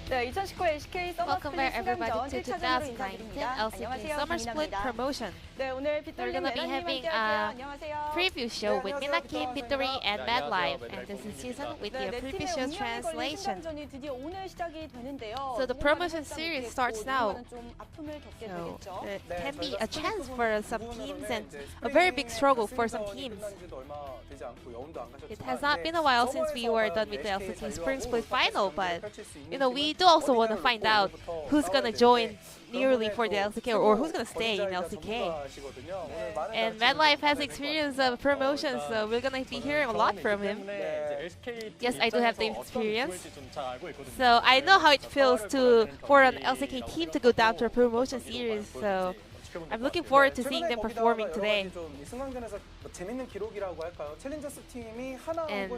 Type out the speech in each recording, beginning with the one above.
네, 2019 LCK 서머 Welcome back 스플릿 everybody 신강전 to 1차전으로 2019 인사드립니다. LCK 안녕하세요, Summer Split 김민아입니다. Promotion. 네, 오늘 We're 빗돌림 gonna be 메라님 having 함께할게요. a 안녕하세요. preview show with Minit, Victory, and Mad Live, and this is season with 네, the 네 previous 팀의 show's 운명이 걸린 translation. 신강전이 드디어 오늘 시작이 되는데요. So the promotion series starts now. 좀 아픔을 겪게 So 되겠죠. it can be a chance for some teams and a very big struggle for some teams. It has not been a while since we were done with the LCK Spring Split Final, but we do also want to find out who's gonna join nearly for the LCK or who's gonna stay in LCK. And Mad Life has experience of promotion, so we're gonna be hearing a lot from him. Yes, I do have the experience, so I know how it feels for an LCK team to go down to a promotion series. So I'm looking forward to seeing them performing today. And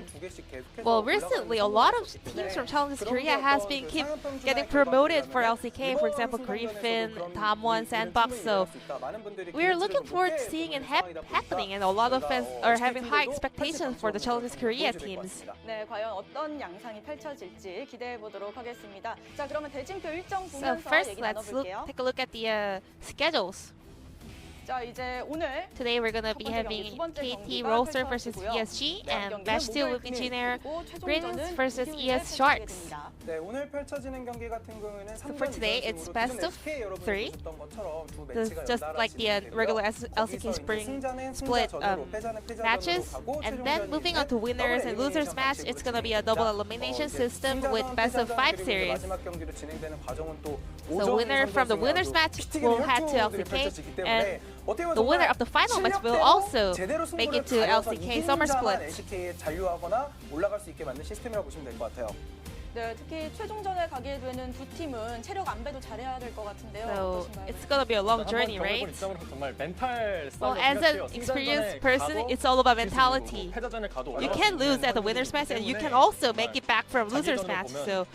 well, recently a lot of teams from Challengers Korea has been keep getting promoted for LCK. For example, Griffin, Damwon, Sandbox. So we're looking forward to seeing it happening, and a lot of fans are having high expectations for the Challengers Korea teams. 네, 과연 어떤 양상이 펼쳐질지 기대해 보도록 하겠습니다. 자, 그러면 대진표 일정 So 보면서 first, 얘기 let's 나눠볼게요. take a look at the schedules. 자, 이제 오늘 Today we're gonna be having KT Rolster versus VSG, and match 2 will be Jinair Greens versus ES Sharks. So for today, it's best of 3. This is just like the regular LCK Spring Split matches. And then moving on to winners and losers match, it's gonna be a double elimination system with best of 5 series. So winner from the winners match will head to LCK, and the winner of the final match will also make it to LCK Summer Split. 네, 특히 최종전에 가게 되는 두 팀은 체력 안배도 잘해야 될 것 같은데요. So 어떠신가요? it's gonna be a long journey, right? 정말 멘탈 Well, as an experienced person, it's all about mentality. You can lose at the winners match, and you can also make it back from losers match. So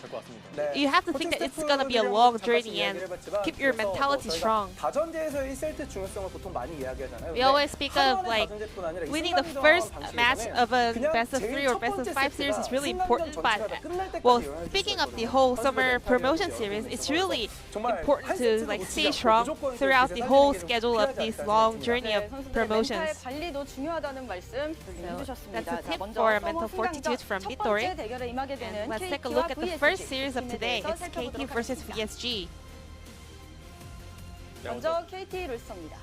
you have to think that it's gonna be a long journey and keep your mentality strong. We always speak of like winning the first match of a best of 3 or best of 5 series is really important, but well, speaking of the whole summer promotion series, it's really important to like stay strong throughout the whole schedule of this long journey of promotions. 관리도 중요하다는 말씀 해주셨습니다. That's a tip for mental fortitude from Victory. And let's take a look at the first series of today. It's KT versus VSG. 먼저 KT 롤스터입니다.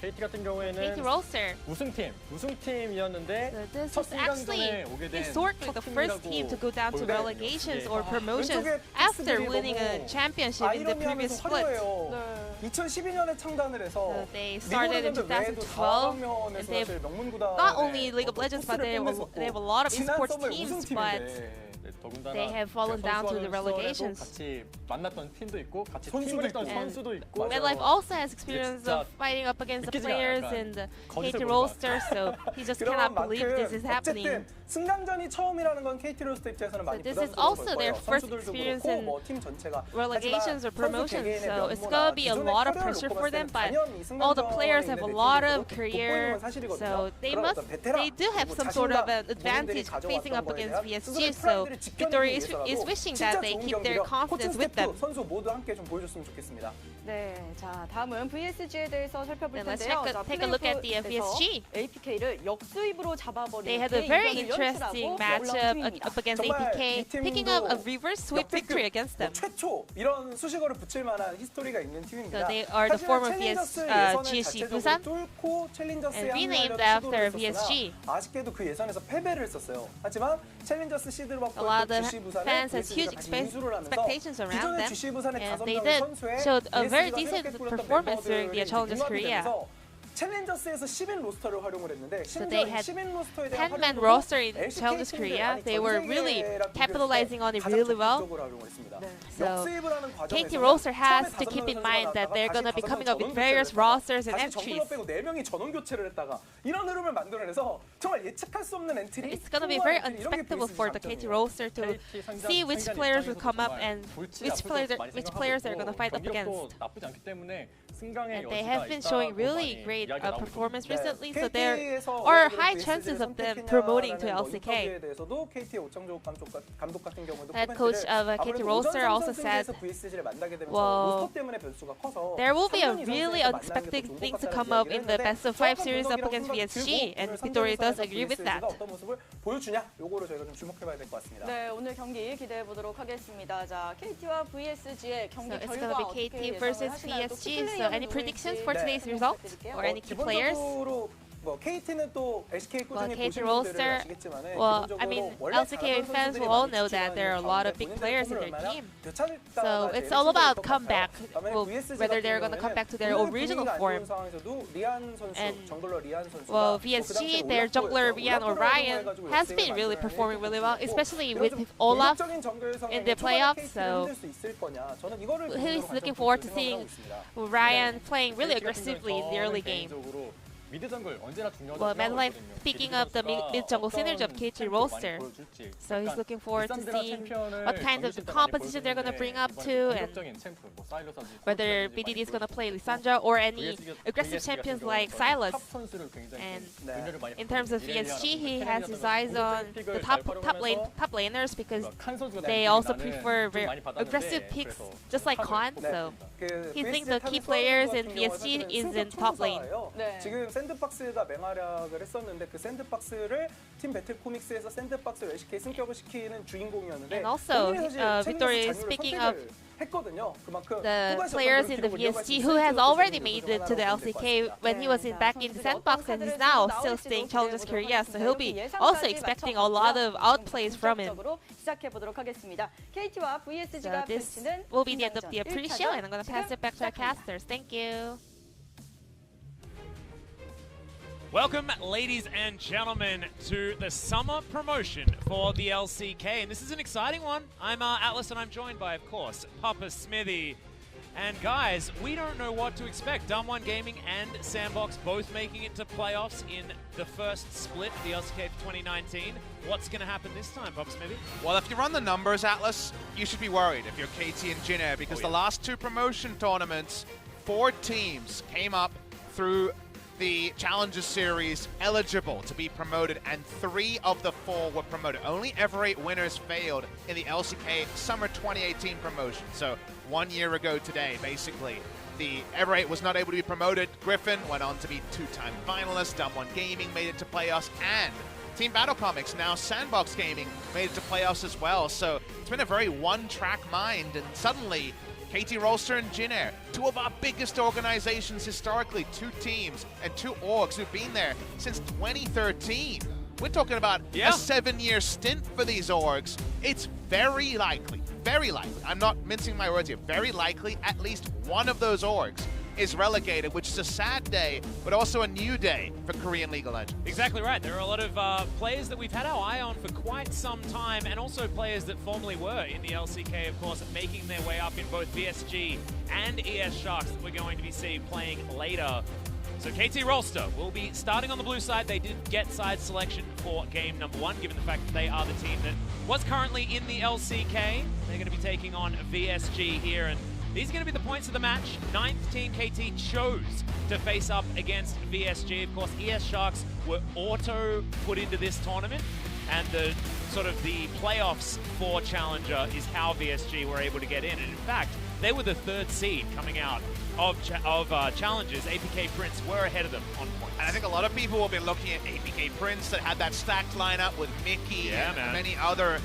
KT 같은 경우에는 KT Rolster. 우승팀이었는데 So this 첫 is actually 승강전에 오게 된 historically the first team to go down to relegations or promotions after winning a championship in the previous split. 2012년에 창단을 해서 So they started in 2012, and they've not only League of Legends, but they have a lot of esports teams, but they have fallen down to the relegations. 같이 만났던 팀도 있고 같이 팀을 했던 선수도 있고. MadLife also has experience of fighting up against the players in the KT Rolster, so he just cannot believe this is happening. 승강전이 처음이라는 건 KT 롤스터 입장에서는 많이 This is also their first 선수들도 experience 그렇고 in 뭐팀 전체가 relegations or promotions, 개개인의 so it's 면모나 gonna be a 기존의 lot of 커리어를 pressure 보고 for 봤을 them, 때는 but 당연히 이 all the 승강전에 players have a 있는 lot 대표들이 of 돋보이는 career, 건 사실이거든요. so they 그런 어떤 베테랑, do have some sort of an advantage facing up against VSG, so Victory is wishing that they keep their confidence with them. 선수 모두 함께 좀 보여줬으면 좋겠습니다. 네, 자 다음은 VSG에 대해서 살펴볼 Then let's 텐데요. take a look at the VSG. APK를 역수입으로 잡아버린 They had a very interesting matchup up against APK, picking up a reverse sweep victory against them. 최초 이런 수식어를 붙일 만한 히스토리가 있는 팀입니다. So they are the former GSG Busan and renamed after VSG. 아쉽게도 그 예선에서 패배를 했었어요. 하지만 챌린저스 시드를 A 받고 lot 있던 of GC 부산을 fans has huge 인수를 하면서 expectations around 기존의 them, GC 부산의 and 5명의 they did 선수의 showed a very VSG가 decent 새롭게 꾸렸던 performance during the 멤버들이 Challengers 융합이 Korea. 되면서 챌린저스에서 10인 로스터를 활용을 했는데 심지어 they 이 had 10인 로스터에 대한 10-man 활용도도 roster in LCK Challengers 팀들, Korea. 아니, They were 전 really 세계랑 capitalizing on it 가장 really well. 적극적으로 활용을 했습니다. 네. So 역수입을 하는 KT 과정에서는 Rolster has 처음에 to 다섯 keep in 명의 mind that 선수가 they're 나왔다가 going to be 다시 coming 다섯 up with 명 various 전원 교체를 rosters and 다시 정글러 entries. 빼고 4명이 전원 교체를 했다가 이런 흐름을 만들어내서 정말 예측할 수 없는 엔트리 It's going to be very unexpectable for the KT Roster to see which players will come up and which players they're going to fight up against. 나쁘지 않기 때문에 승강의 And they 여지가 have been showing 있다고 really 많이 great 이야기가 나오고 performance 있거든요. recently, so there KT에서 are 왜 high VSG를 chances of them 선택했냐라는 promoting to 뭐 LCK. 인터뷰에 대해서도 KT의 오창조 감독 같은 경우도 Head coach of KT Rolster also said, VSG를 만나게 되면서 well, 로스터 때문에 변수가 커서 there will be a 3년 really 이상 unexpected 만나는 게 things to 더 come 좋은 것 up in the 같다는 best of 이야기를 5 series up 했는데 against 정확한 VSG, 분석이라고 and 오늘 Vittori does 삼성전자에서 agree with VSG가 that. 어떤 모습을 보여주냐 요거를 저희가 좀 주목해봐야 될 것 같습니다. 네, 오늘 경기 기대해 보도록 하겠습니다. 자, KT와 VSG의 경기 So it's 결과 going to be 어떻게 KT 예상을 versus 하시나요? 또 VSG. 키플레이어는 So any 누구일지 predictions for today's 설명 result 부탁드릴게요. or any key players? 기본적으로 뭐 KT는 또 LCK 꾸준히 KT 보신 분들은 Rolster, 아시겠지만은 well, 기본적으로 I mean, 원래 LCK 잘하는 fans 선수들이 will all 많이 know that there are a lot of 있지만 big 본인들의 players in 폼을 their 얼마나 team. 되찾을까가 So 제일 it's 핵심일 all about 것 comeback, 같아요. 반면에 well, VSG whether 같은 they're going to come 경우에는 back to their 오늘 original 분위기가 안 좋은 form. 상황에서도 리안 선수, And, 정글러 리안 선수가 Well, 그 VSG, 당시에 their jungler 올라프였어요. Rian or 올라프라고 Ryan 해가지고 has 역습을 been really 만들어내는 performing really well, 것도 especially 있고, with 이런 좀 Olaf 공격적인 정글 in 성향이 the playoffs. 초반에 So KT를 흔들 수 있을 거냐. 저는 이거를 he's 기본적으로 looking 가장 forward to 생각을 seeing 하고 있습니다. Ryan playing really KT 같은 aggressively in the 경우는 early game. 개인적으로 미드 정글 언제나 중요하다고 Well, MetLife 생각하거든요. picking KT up the 선수가 mid jungle synergy of 어떤 KT 챔프를 roster. 많이 보여줄지. So he's 약간 looking forward to 리산드라 seeing 챔피언을 what kind of 던질 때 많이 composition they're going to 보여주는데 bring up 이번에 to, and 공격적인 챔프, 뭐 사일러스라든지 whether 콜라라든지 BDD is 많이 going to play 보여주고 Lissandra or any VSG aggressive 같은 champions 경우는 like 탑 Silas. 선수를 굉장히 And 분열을 많이 in terms of 하거든요. VSG, he 이렐리아라든가 has his eyes on the top laners because 칸 선수가 they 나는 also 좀 prefer very 많이 받았는데 aggressive picks, 그래서 just like 칸을 Khan. 뽑게 So 됩니다. he thinks the key players in VSG is in top lane. 네. 지금 샌드박스가 맹활약을 했었는데 그 샌드박스를 팀 배틀 코믹스에서 샌드박스를 LCK 승격을 시키는 주인공이었는데 And also, 본인이 사실 Victory 챌린저스 is speaking 자리를 of 선택을 했거든요. 그만큼 the 후반에서 players 어떤 in the 기록을 이어갈 수 VSG 있을지 who has 그것도 already 좀 made 좀 it to the 하나로 될 것 LCK 같습니다. when he was back in the sandbox, and he's now still staying Challengers Korea, so he'll be also expecting a lot of outplays from him. 시작해 보도록 하겠습니다. KT와 So VSG가 this 펼치는 will be the end of the 긴장전 pre-show, and I'm going to pass it back to our 시작합니다. casters. Thank you. Welcome, ladies and gentlemen, to the summer promotion for the LCK, and this is an exciting one. I'm Atlas, and I'm joined by, of course, Papa Smithy. And guys, we don't know what to expect. Dumb1 Gaming and Sandbox both making it to playoffs in the first split of the LCK for 2019. What's going to happen this time, Papa Smithy? Well, if you run the numbers, Atlas, you should be worried if you're KT and Jin Air, because the last two promotion tournaments, 4 teams came up through the Challenger Series eligible to be promoted, and 3 of the 4 were promoted. Only ever 8 winners failed in the LCK Summer 2018 promotion. So 1 year ago today, basically, the ever 8 was not able to be promoted. Griffin went on to be 2-time finalist. Dumb1 Gaming made it to playoffs, and Team Battle Comics, now Sandbox Gaming, made it to playoffs as well. So it's been a very one-track mind, and suddenly KT Rolster and Jin Air, 2 of our biggest organizations historically, 2 teams and 2 orgs who've been there since 2013. We're talking about a 7-year stint for these orgs. It's very likely, I'm not mincing my words here, very likely at least one of those orgs is relegated, which is a sad day, but also a new day for Korean League of Legends. Exactly right. There are a lot of players that we've had our eye on for quite some time, and also players that formerly were in the LCK, of course, making their way up in both VSG and ES Sharks that we're going to be seeing playing later. So KT Rolster will be starting on the blue side. They did get side selection for game number 1, given the fact that they are the team that was currently in the LCK. They're going to be taking on VSG here, and these are going to be the points of the match. 9th team KT chose to face up against VSG. Of course, ES Sharks were auto put into this tournament, and the sort of the playoffs for Challenger is how VSG were able to get in. And in fact, they were the 3rd seed coming out of Challengers. APK Prince were ahead of them on points. And I think a lot of people will be looking at APK Prince that had that stacked lineup with Mickey and many other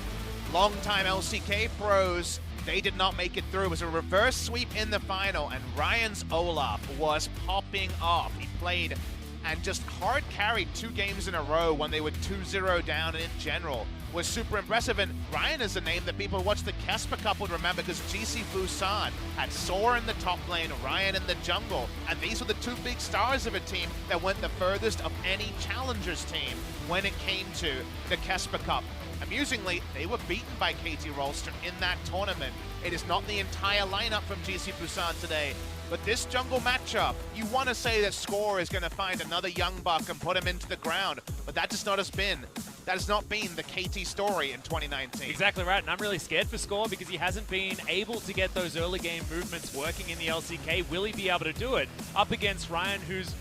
long-time LCK pros. They did not make it through. It was a reverse sweep in the final, and Ryan's Olaf was popping off. He played and just hard carried 2 games in a row when they were 2-0 down in general was super impressive. And Ryan is a name that people who watch the Kesper Cup would remember because GC Busan had Soar in the top lane, Ryan in the jungle, and these were the 2 big stars of a team that went the furthest of any Challengers team when it came to the Kesper Cup. Amusingly, they were beaten by KT Rolster in that tournament. It is not the entire lineup from GC Busan today, but this jungle matchup, you want to say that Score is going to find another young buck and put him into the ground, but that just not has been. That has not been the KT story in 2019. Exactly right, and I'm really scared for Score because he hasn't been able to get those early game movements working in the LCK. Will he be able to do it up against Ryan, who's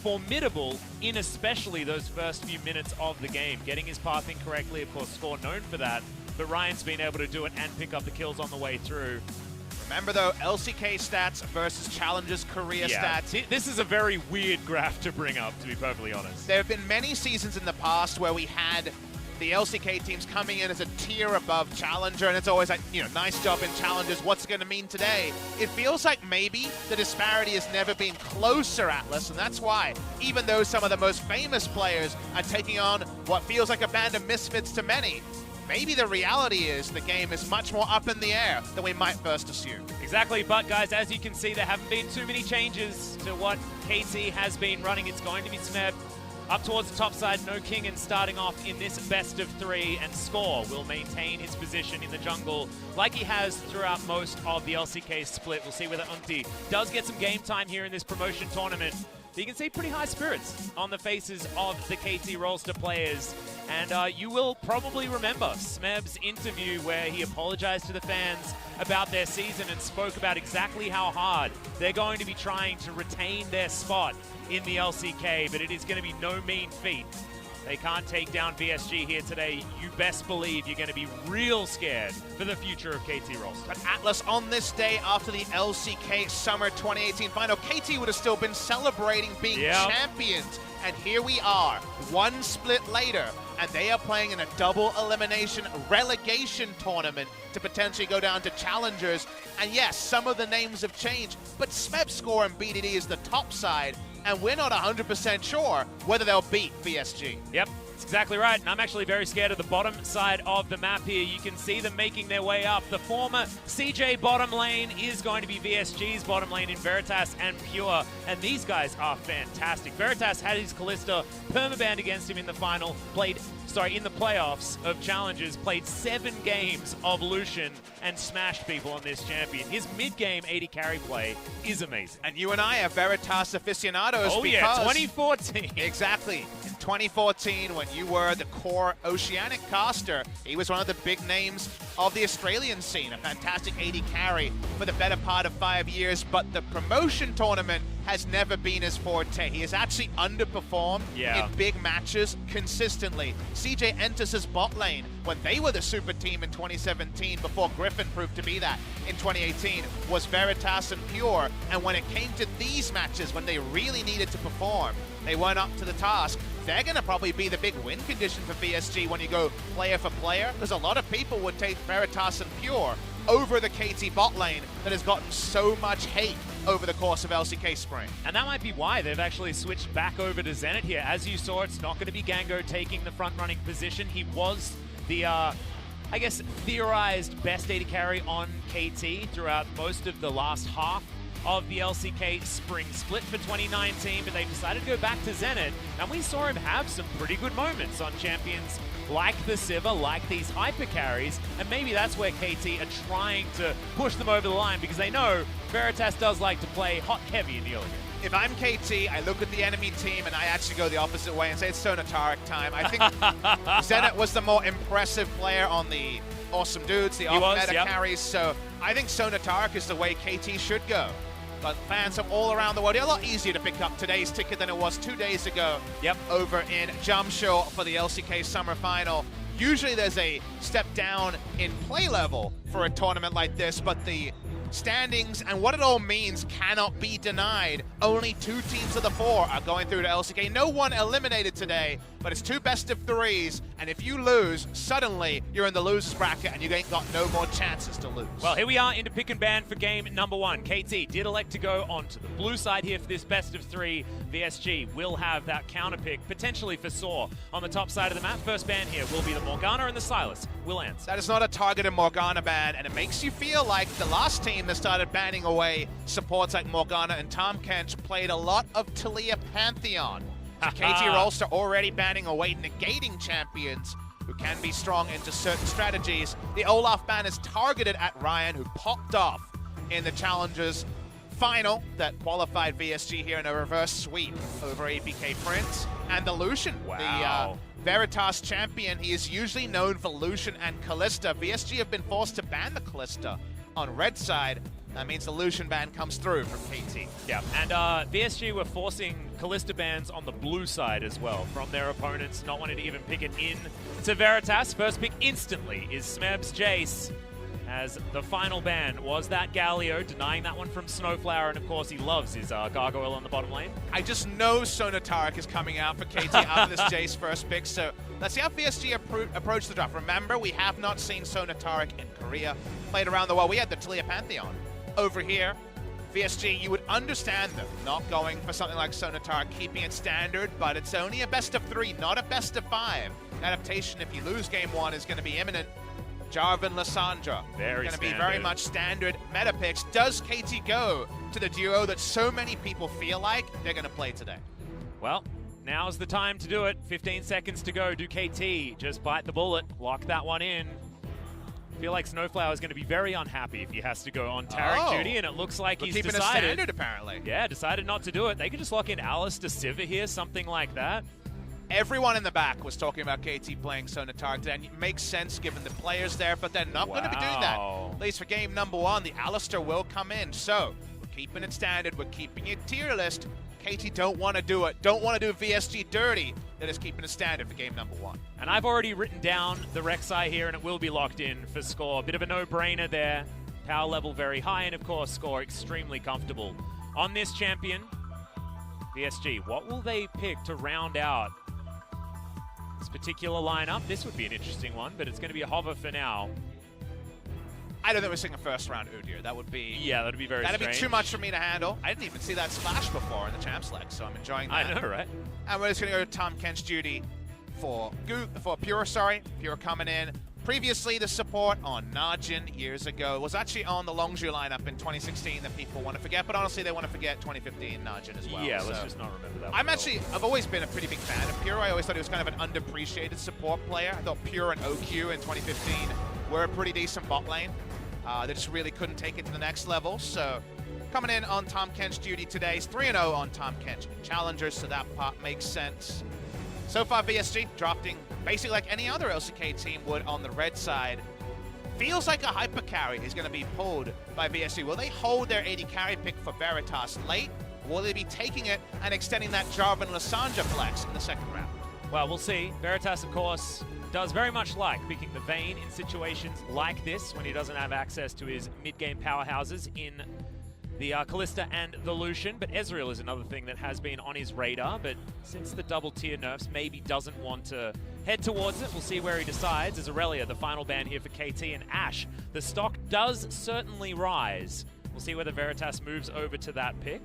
formidable in especially those first few minutes of the game? Getting his path in correctly, of course, Score known for that, but Ryan's been able to do it and pick up the kills on the way through. Remember though, LCK stats versus Challengers Korea stats. This is a very weird graph to bring up, to be perfectly honest. There have been many seasons in the past where we had the LCK teams coming in as a tier above Challenger, and it's always like, you know, nice job in Challengers, what's it going to mean today? It feels like maybe the disparity has never been closer, Atlas, and that's why, even though some of the most famous players are taking on what feels like a band of misfits to many, maybe the reality is the game is much more up in the air than we might first assume. Exactly, but guys, as you can see, there haven't been too many changes to what KT has been running. It's going to be Smeb up towards the top side, no King, and starting off in this best of 3, and Score will maintain his position in the jungle like he has throughout most of the LCK split. We'll see whether Unti does get some game time here in this promotion tournament. You can see pretty high spirits on the faces of the KT Rolster players. And you will probably remember Smeb's interview where he apologized to the fans about their season and spoke about exactly how hard they're going to be trying to retain their spot in the LCK, but it is going to be no mean feat. They can't take down VSG here today. You best believe you're going to be real scared for the future of KT Rolster. But Atlas, on this day after the LCK Summer 2018 final, KT would have still been celebrating being champions. And here we are, 1 split later, and they are playing in a double elimination relegation tournament to potentially go down to Challengers. And yes, some of the names have changed, but Smeb, Score, and BDD is the top side, and we're not 100% sure whether they'll beat VSG. Yep, that's exactly right. And I'm actually very scared of the bottom side of the map here. You can see them making their way up. The former CJ bottom lane is going to be VSG's bottom lane in Veritas and Pure. And these guys are fantastic. Veritas had his Kalista permabanned against him in the final, in the playoffs of Challengers, played 7 games of Lucian and smashed people on this champion. His mid-game 80 carry play is amazing. And you and I are Veritas aficionados. Oh yeah, 2014. Exactly. In 2014, when you were the core Oceanic caster, he was one of the big names of the Australian scene. A fantastic 80 carry for the better part of 5 years, but the promotion tournament has never been his forte. He has actually underperformed in big matches consistently. CJ enters his bot lane when they were the super team in 2017 before Griffin proved to be that in 2018, was Veritas and Pure. And when it came to these matches, when they really needed to perform, they weren't up to the task. They're going to probably be the big win condition for VSG when you go player for player, because a lot of people would take Veritas and Pure over the KT bot lane that has gotten so much hate over the course of LCK Spring. And that might be why they've actually switched back over to Zenit here. As you saw, it's not going to be Gango taking the front-running position. He was the, I guess, theorized best AD carry on KT throughout most of the last half of the LCK Spring split for 2019, but they decided to go back to Zenit, and we saw him have some pretty good moments on champions like the Sivir, like these hyper carries, and maybe that's where KT are trying to push them over the line, because they know Veritas does like to play hot heavy in the early game. If I'm KT, I look at the enemy team and I actually go the opposite way and say it's Sonataric time. I think Zenit was the more impressive player on the awesome dudes, the off-meta carries, so I think Sonataric is the way KT should go. But fans from all around the world, it's a lot easier to pick up today's ticket than it was 2 days ago over in Jamshur for the LCK Summer Final. Usually there's a step down in play level for a tournament like this, but the standings and what it all means cannot be denied. Only 2 teams of the 4 are going through to LCK. No one eliminated today, but it's 2 best of 3s, and if you lose, suddenly you're in the losers bracket and you ain't got no more chances to lose. Well, here we are into pick and ban for game number 1. KT did elect to go onto the blue side here for this best of 3. VSG will have that counter pick, potentially for Saw on the top side of the map. First ban here will be the Morgana and the Sylas will answer. That is not a targeted Morgana ban, and it makes you feel like the last team that started banning away supports like Morgana and Tom Kench played a lot of Talia Pantheon. So KT Rolster already banning away negating champions who can be strong into certain strategies. The Olaf ban is targeted at Ryan, who popped off in the Challengers final that qualified VSG here in a reverse sweep over APK Prince. And the Lucian, the Veritas champion, he is usually known for Lucian and Kalista. VSG have been forced to ban the Kalista on red side. That means the Lucian ban comes through from KT. Yeah, and VSG were forcing Kalista bans on the blue side as well from their opponents, not wanting to even pick it in to Veritas. First pick instantly is Smeb's Jace, as the final ban was that Galio, denying that one from SnowFlower, and of course he loves his Gargoyle on the bottom lane. I just know Sonatarek is coming out for KT after this Jace first pick, so let's see how VSG approach the draft. Remember, we have not seen Sonatarek in Korea, played around the world. We had the Talia Pantheon over here. VSG, you would understand them not going for something like Sonatarek, keeping it standard, but it's only a best of 3, not a best of 5. Adaptation, if you lose game 1, is going to be imminent. Jarvan, Lissandra, going to be very much standard meta picks. Does KT go to the duo that so many people feel like they're going to play today? Well, now's the time to do it. 15 seconds to go. Do KT just bite the bullet, lock that one in? I feel like SnowFlower is going to be very unhappy if he has to go on Tarek duty, and it looks like he's keeping decided. A standard, apparently. Yeah, decided not to do it. They could just lock in Alistair Sivir here, something like that. Everyone in the back was talking about KT playing Sonatarek, and it makes sense given the players there, but they're not going to be doing that. At least for game number 1, the Alistair will come in. So, we're keeping it standard, we're keeping it tier list. KT don't want to do it, don't want to do VSG dirty. They're just keeping it standard for game number 1. And I've already written down the Rek'Sai here, and it will be locked in for score. Bit of a no-brainer there. Power level very high, and of course, score extremely comfortable. On this champion, VSG, what will they pick to round out this particular lineup? This would be an interesting one, but it's going to be a hover for now. I don't think we're seeing a first round Udyr. That would be... Yeah, that would be very That'd strange. be too much for me to handle. I didn't even see that splash before in the Champs League, so I'm enjoying that. I know, right? And we're just going to go to Tom Kench duty for Pure, Pure coming in. Previously, the support on Najin years ago was actually on the Longzhu lineup in 2016 that people want to forget, but honestly, they want to forget 2015 Najin as well. Yeah, let's just not remember that. I've always been a pretty big fan of Pure. I always thought he was kind of an underappreciated support player. I thought Pure and OQ in 2015 were a pretty decent bot lane. They just really couldn't take it to the next level. So coming in on Tom Kench duty today is 3-0 on Tom Kench Challengers, so that part makes sense. So far, VSG drafting basically like any other LCK team would on the red side. Feels like a hyper carry is going to be pulled by VSG. Will they hold their 80 carry pick for Veritas late? Or will they be taking it and extending that Jarvan Lissandra flex in the second round? Well, we'll see. Veritas, of course, does very much like picking the Vayne in situations like this when he doesn't have access to his mid-game powerhouses in the Kalista and the Lucian. But Ezreal is another thing that has been on his radar, but since the double tier nerfs, maybe doesn't want to head towards it. We'll see where he decides. As Aurelia, the final ban here for KT, and Ashe, the stock does certainly rise. We'll see whether Veritas moves over to that pick.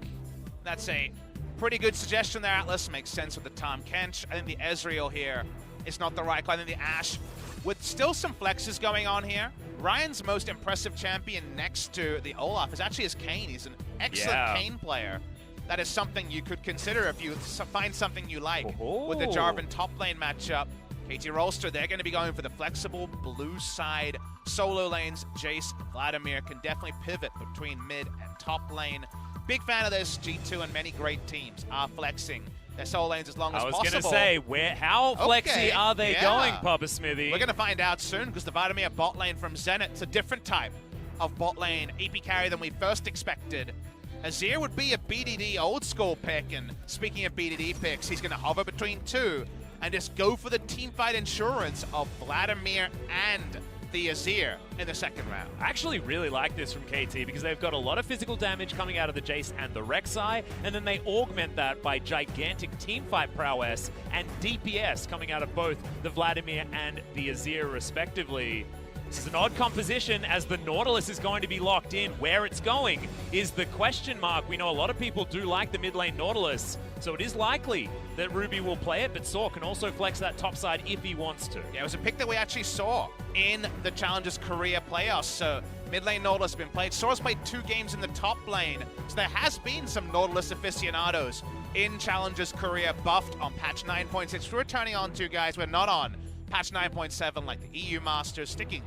That's a pretty good suggestion there, Atlas. Makes sense with the Tom Kench. I think the Ezreal here is not the right call. I think the Ashe, with still some flexes going on here. Ryan's most impressive champion next to the Olaf is actually his Kayn. He's an excellent Kayn player. That is something you could consider if you find something you like with the Jarvan top lane matchup. KT Rolster, they're going to be going for the flexible blue side solo lanes. Jace, Vladimir can definitely pivot between mid and top lane. Big fan of this. G2 and many great teams are flexing their solo lanes as long as possible. I was going to say, how flexy are they going, Papa Smithy? We're going to find out soon, because the Vladimir bot lane from Zenit is a different type of bot lane AP carry than we first expected. Azir would be a BDD old school pick, and speaking of BDD picks, he's going to hover between two and just go for the teamfight insurance of Vladimir and the Azir in the second round. I actually really like this from KT because they've got a lot of physical damage coming out of the Jace and the Rek'Sai, and then they augment that by gigantic teamfight prowess and DPS coming out of both the Vladimir and the Azir respectively. This is an odd composition as the Nautilus is going to be locked in. Where it's going is the question mark. We know a lot of people do like the mid lane Nautilus, so it is likely that Ruby will play it, but Saw can also flex that top side if he wants to. Yeah, it was a pick that we actually saw in the Challengers Korea playoffs, so mid lane Nautilus has been played. Saw's played 2 games in the top lane, so there has been some Nautilus aficionados in Challengers Korea buffed on patch 9.6. We're turning on to, guys, we're not on patch 9.7 like the EU Masters, sticking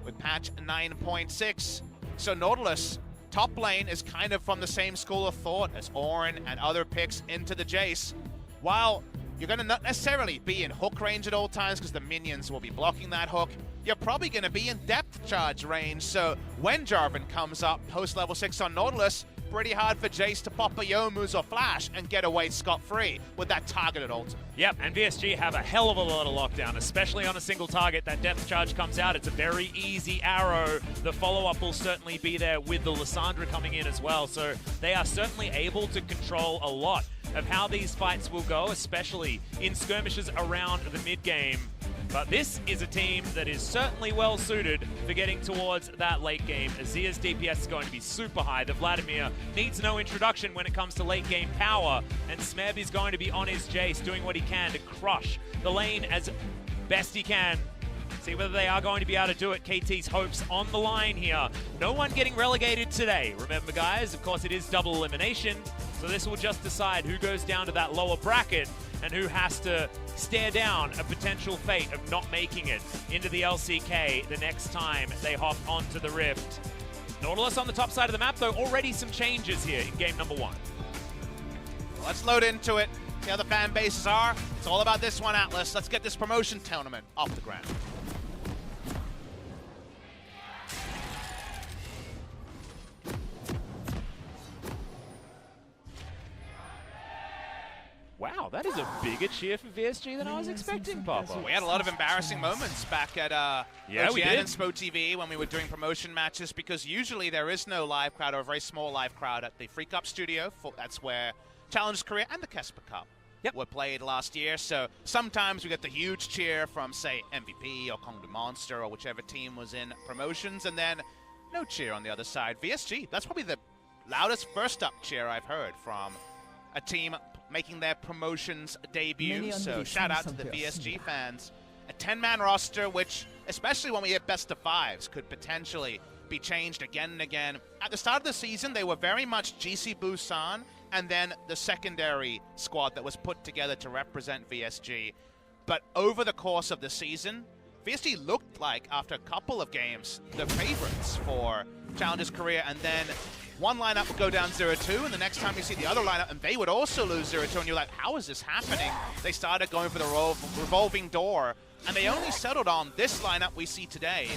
with patch 9.6. So Nautilus, top lane, is kind of from the same school of thought as Ornn and other picks into the Jace. While you're going to not necessarily be in hook range at all times because the minions will be blocking that hook, you're probably going to be in depth charge range. So when Jarvan comes up post level 6 on Nautilus, pretty hard for Jace to pop a Youmuu's or Flash and get away scot-free with that targeted ult. Yep, and VSG have a hell of a lot of lockdown, especially on a single target. That depth charge comes out. It's a very easy arrow. The follow-up will certainly be there with the Lissandra coming in as well. So they are certainly able to control a lot of how these fights will go, especially in skirmishes around the mid-game. But this is a team that is certainly well suited for getting towards that late game. Azir's DPS is going to be super high. The Vladimir needs no introduction when it comes to late game power. And Smeb is going to be on his Jace, doing what he can to crush the lane as best he can. See whether they are going to be able to do it. KT's hopes on the line here. No one getting relegated today. Remember, guys, of course it is double elimination. So this will just decide who goes down to that lower bracket and who has to stare down a potential fate of not making it into the LCK the next time they hop onto the Rift. Nautilus on the top side of the map, though, already some changes here in game number 1. Let's load into it, see how the fan bases are. It's all about this one, Atlas. Let's get this promotion tournament off the ground. Wow, that is a bigger cheer for VSG than I was expecting, Papa. We had a lot of embarrassing moments back at Yeah, we OGN did. and Spo TV when we were doing promotion matches, because usually there is no live crowd or a very small live crowd at the FLICKR studio. That's where Challengers Korea and the Kesper Cup were played last year. So sometimes we get the huge cheer from, say, MVP or Kong the Monster or whichever team was in promotions, and then no cheer on the other side. VSG, that's probably the loudest first up cheer I've heard from a team making their promotions debut, so shout out to the VSG fans. A 10-man roster, which, especially when we hit best of 5s, could potentially be changed again and again. At the start of the season, they were very much GC Busan, and then the secondary squad that was put together to represent VSG. But over the course of the season, VSG looked like, after a couple of games, the favorites for Challengers Korea, and then one lineup would go down 0-2, and the next time you see the other lineup, and they would also lose 0-2, and you're like, how is this happening? They started going for the revolving door, and they only settled on this lineup we see today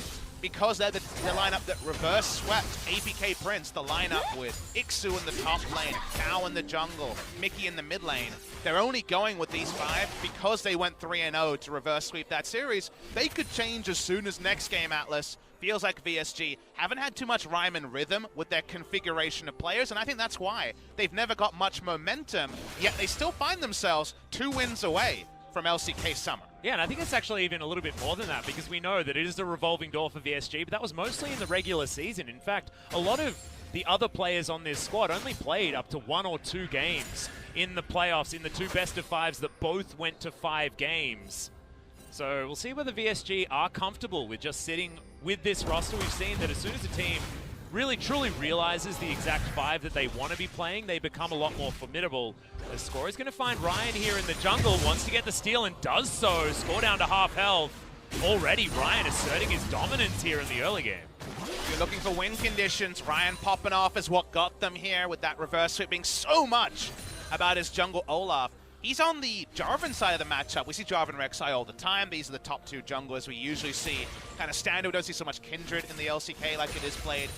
because they're the lineup that reverse swept APK Prince, the lineup with Ixu in the top lane, Kao in the jungle, Mickey in the mid lane. They're only going with these 5 because they went 3-0 to reverse sweep that series. They could change as soon as next game, Atlas. Feels like VSG haven't had too much rhyme and rhythm with their configuration of players, and I think that's why they've never got much momentum, yet they still find themselves 2 wins away from LCK Summer. Yeah, and I think it's actually even a little bit more than that, because we know that it is a revolving door for VSG, but that was mostly in the regular season. In fact, a lot of the other players on this squad only played up to 1 or 2 games in the playoffs, in the 2 best of 5s that both went to 5 games. So we'll see whether VSG are comfortable with just sitting with this roster. We've seen that as soon as a team really truly realizes the exact 5 that they want to be playing, they become a lot more formidable. The score is going to find Ryan here in the jungle, wants to get the steal and does so. Score down to half health. Already Ryan asserting his dominance here in the early game. If you're looking for win conditions, Ryan popping off is what got them here, with that reverse sweep being so much about his jungle Olaf. He's on the Jarvan side of the matchup. We see Jarvan Rek'Sai all the time. These are the top 2 junglers we usually see kind of standard. We don't see so much Kindred in the LCK like it is played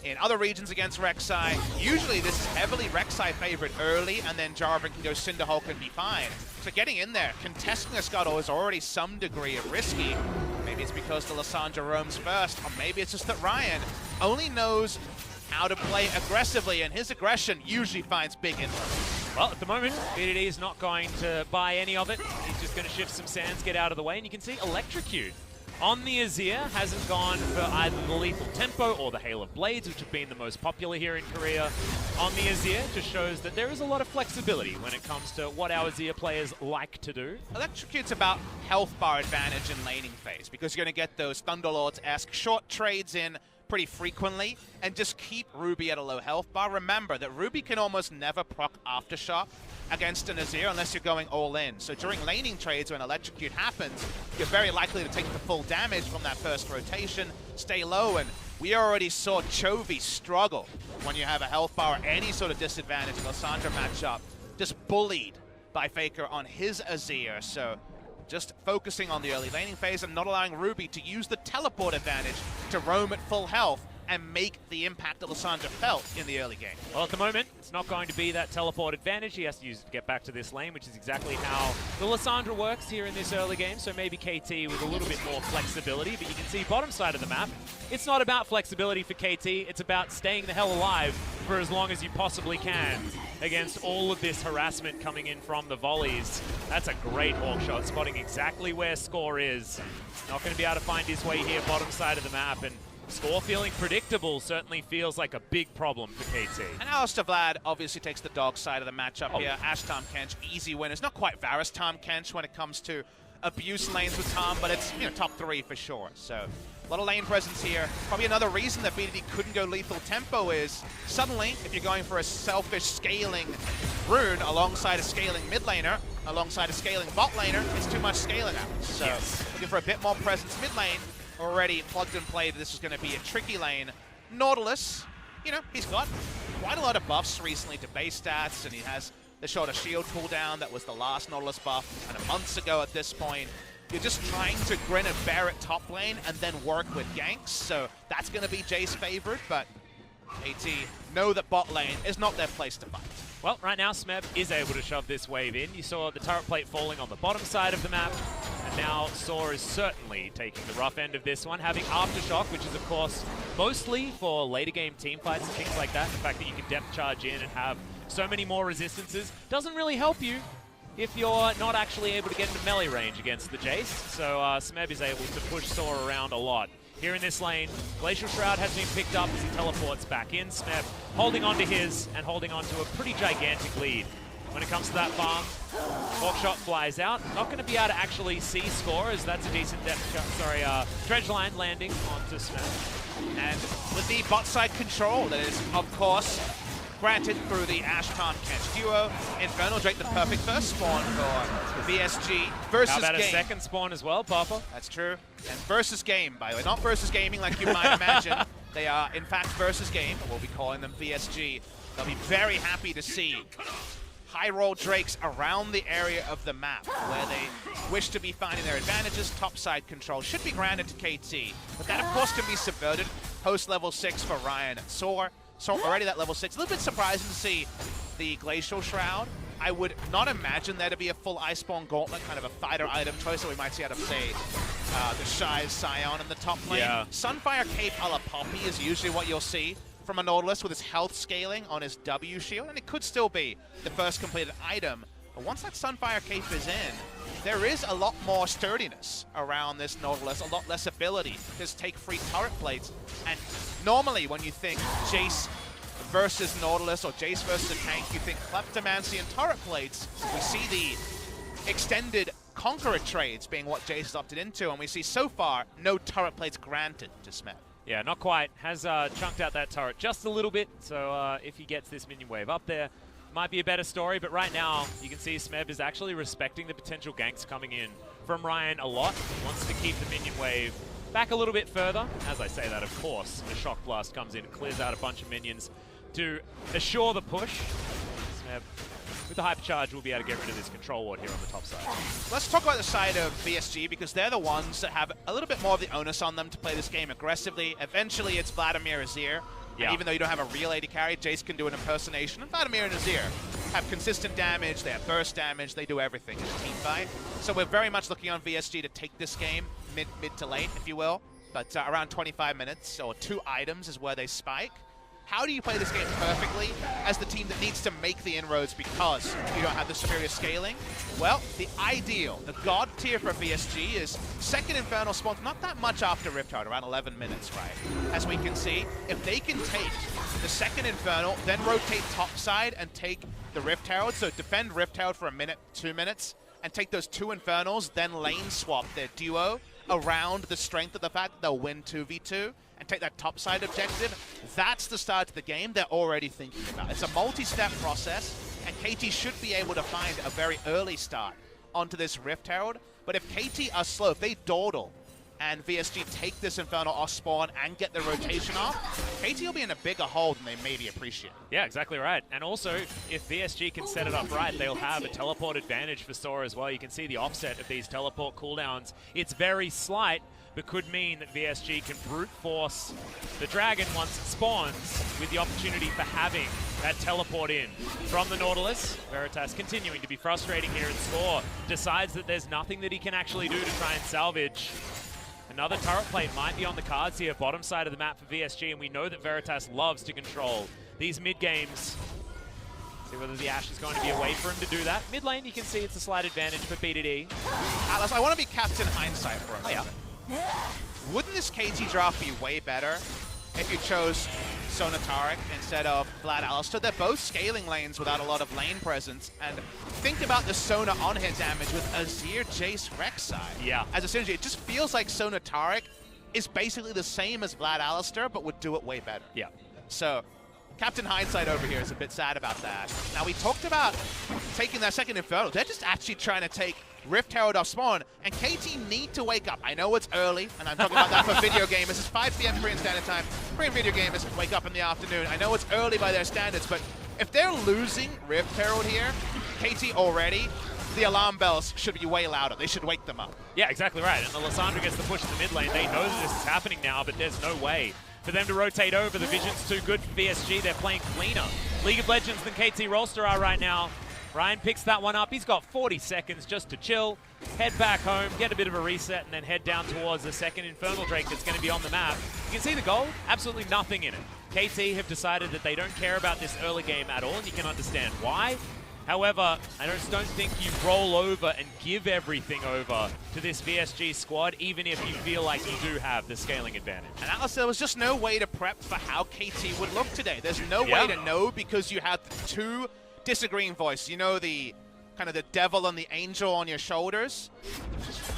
in other regions against Rek'Sai. Usually this is heavily Rek'Sai favorite early, and then Jarvan can go Cinderhulk and be fine. So getting in there, contesting a scuttle is already some degree of risky. Maybe it's because the Lissandra roams first, or maybe it's just that Ryan only knows how to play aggressively, and his aggression usually finds big inroads. Well, at the moment, VDD is not going to buy any of it. He's just going to shift some sands, get out of the way, and you can see Electrocute on the Azir hasn't gone for either the Lethal Tempo or the Hail of Blades, which have been the most popular here in Korea. On the Azir just shows that there is a lot of flexibility when it comes to what our Azir players like to do. Electrocute's about health bar advantage in laning phase, because you're going to get those Thunderlords-esque short trades in pretty frequently, and just keep Ruby at a low health bar. Remember that Ruby can almost never proc Aftershock against an Azir unless you're going all in. So during laning trades, when Electrocute happens, you're very likely to take the full damage from that first rotation, stay low, and we already saw Chovy struggle when you have a health bar or any sort of disadvantage in the Lissandra matchup, just bullied by FLICKR on his Azir. So just focusing on the early laning phase and not allowing Ruby to use the teleport advantage to roam at full health and make the impact that Lissandra felt in the early game. Well, at the moment, it's not going to be that teleport advantage. He has to use it to get back to this lane, which is exactly how the Lissandra works here in this early game. So maybe KT with a little bit more flexibility, but you can see bottom side of the map, it's not about flexibility for KT, it's about staying the hell alive for as long as you possibly can against all of this harassment coming in from the volleys. That's a great hawk shot, spotting exactly where Score is. Not going to be able to find his way here bottom side of the map, and Score feeling predictable certainly feels like a big problem for KT. And Alistair Vlad obviously takes the dog side of the matchup here. Ash Tom Kench, easy win. It's not quite Varus Tom Kench when it comes to abuse lanes with Tom, but it's, you know, top 3 for sure. So a lot of lane presence here. Probably another reason that VDD couldn't go lethal tempo is suddenly, if you're going for a selfish scaling rune alongside a scaling mid laner, alongside a scaling bot laner, it's too much scaling out. So looking for a bit more presence mid lane. Already plugged and played, this is going to be a tricky lane. Nautilus, you know, he's got quite a lot of buffs recently to base stats, and he has the shorter shield cooldown that was the last Nautilus buff kind of months ago at this point. You're just trying to grin and bear at top lane and then work with ganks, so that's going to be Jay's favorite, but AT know that bot lane is not their place to fight. Well, right now Smeb is able to shove this wave in. You saw the turret plate falling on the bottom side of the map, and now Saw is certainly taking the rough end of this one, having Aftershock, which is of course mostly for later game team fights and things like that. The fact that you can depth charge in and have so many more resistances doesn't really help you if you're not actually able to get into melee range against the Jace. So Smeb is able to push Saw around a lot. Here in this lane, Glacial Shroud has been picked up as he teleports back in. Smeb holding on to his and holding on to a pretty gigantic lead. When it comes to that farm, Hawkshot flies out. Not going to be able to actually see Score, as that's a decent depth shot. Sorry, Dredge Line landing onto Smeb. And with the bot side control that is, of course, granted through the Ash Tom Kench duo, Infernal Drake the perfect first spawn for VSG versus How about game. a second spawn as well, Papa? That's true. And versus game, by the way. Not versus gaming like you might imagine. They are, in fact, versus game. We'll be calling them VSG. They'll be very happy to see high roll Drakes around the area of the map where they wish to be finding their advantages. Topside control should be granted to KT, but that, of course, can be subverted post level 6 for Ryan and Soar. So already that level 6. A little bit surprising to see the Glacial Shroud. I would not imagine there to be a full Iceborne Gauntlet, kind of a fighter item choice that we might see out of, say, the Shy's Scion in the top lane. Yeah. Sunfire Cape a la Poppy is usually what you'll see from a Nautilus with his health scaling on his W shield, and it could still be the first completed item. But once that Sunfire Cape is in, there is a lot more sturdiness around this Nautilus, a lot less ability to just take free turret plates. And normally when you think Jace versus Nautilus or Jace versus a tank, you think Kleptomancy and turret plates. We see the extended Conqueror trades being what Jace has opted into, and we see so far no turret plates granted to Smeb. Yeah, not quite. Has chunked out that turret just a little bit, so if he gets this minion wave up there, might be a better story, but right now you can see Smeb is actually respecting the potential ganks coming in from Ryan a lot. He wants to keep the minion wave back a little bit further. As I say that, of course, the Shock Blast comes in, clears out a bunch of minions to assure the push. Smeb, with the Hypercharge, will be able to get rid of this control ward here on the top side. Let's talk about the side of VSG, because they're the ones that have a little bit more of the onus on them to play this game aggressively. Eventually, it's Vladimir Azir. Yeah. And even though you don't have a real AD carry, Jace can do an impersonation. And Vladimir and Azir have consistent damage, they have burst damage, they do everything in a team fight. So we're very much looking on VSG to take this game. mid to late, if you will. But around 25 minutes or 2 items is where they spike. How do you play this game perfectly as the team that needs to make the inroads because you don't have the superior scaling? Well, the ideal, the god tier for VSG is second Infernal spawns not that much after Rift Herald, around 11 minutes, right? As we can see, if they can take the second Infernal, then rotate topside and take the Rift Herald, so defend Rift Herald for a minute, 2 minutes, and take those 2 Infernals, then lane swap their duo around the strength of the fact that they'll win 2v2, and take that topside objective, that's the start of the game they're already thinking about. It's a multi-step process, and KT should be able to find a very early start onto this Rift Herald. But if KT are slow, if they dawdle, and VSG take this Infernal off spawn and get the rotation off, KT will be in a bigger hole than they maybe appreciate. Yeah, exactly right. And also, if VSG can set it up right, they'll have a teleport advantage for Sora as well. You can see the offset of these teleport cooldowns. It's very slight, but could mean that VSG can brute force the dragon once it spawns with the opportunity for having that teleport in. From the Nautilus, Veritas continuing to be frustrating here in score, decides that there's nothing that he can actually do to try and salvage. Another turret plate might be on the cards here, bottom side of the map for VSG, and we know that Veritas loves to control these mid games. See whether the Ashe is going to be a way for him to do that. Mid lane, you can see it's a slight advantage for BDD. Atlas, I want to be Captain Hindsight for a moment. Wouldn't this KT draft be way better if you chose Sona Taric instead of Vlad Alistair? They're both scaling lanes without a lot of lane presence, and think about the Sona on-hit damage with Azir, Jace, Rek'Sai. Yeah. As a synergy, it just feels like Sona Taric is basically the same as Vlad Alistair, but would do it way better. Yeah. So, Captain Hindsight over here is a bit sad about that. Now, we talked about taking that second Inferno. They're just actually trying to take Rift Herald off spawn, and KT need to wake up. I know it's early, and I'm talking about that for video gamers. It's 5 p.m. Korean Standard Time. Korean video gamers wake up in the afternoon. I know it's early by their standards, but if they're losing Rift Herald here, KT already, the alarm bells should be way louder. They should wake them up. Yeah, exactly right. And the Lissandra gets the push in the mid lane. They know that this is happening now, but there's no way for them to rotate over. The vision's too good for VSG. They're playing cleaner League of Legends than KT Rolster are right now. Ryan picks that one up. He's got 40 seconds just to chill, head back home, get a bit of a reset, and then head down towards the second Infernal Drake that's going to be on the map. You can see the gold, absolutely nothing in it. KT have decided that they don't care about this early game at all, and you can understand why. However, I don't think you roll over and give everything over to this VSG squad, even if you feel like you do have the scaling advantage. And Atlas, there was just no way to prep for how KT would look today. There's no way to know because you have 2 disagreeing voices. You know, the kind of the devil and the angel on your shoulders.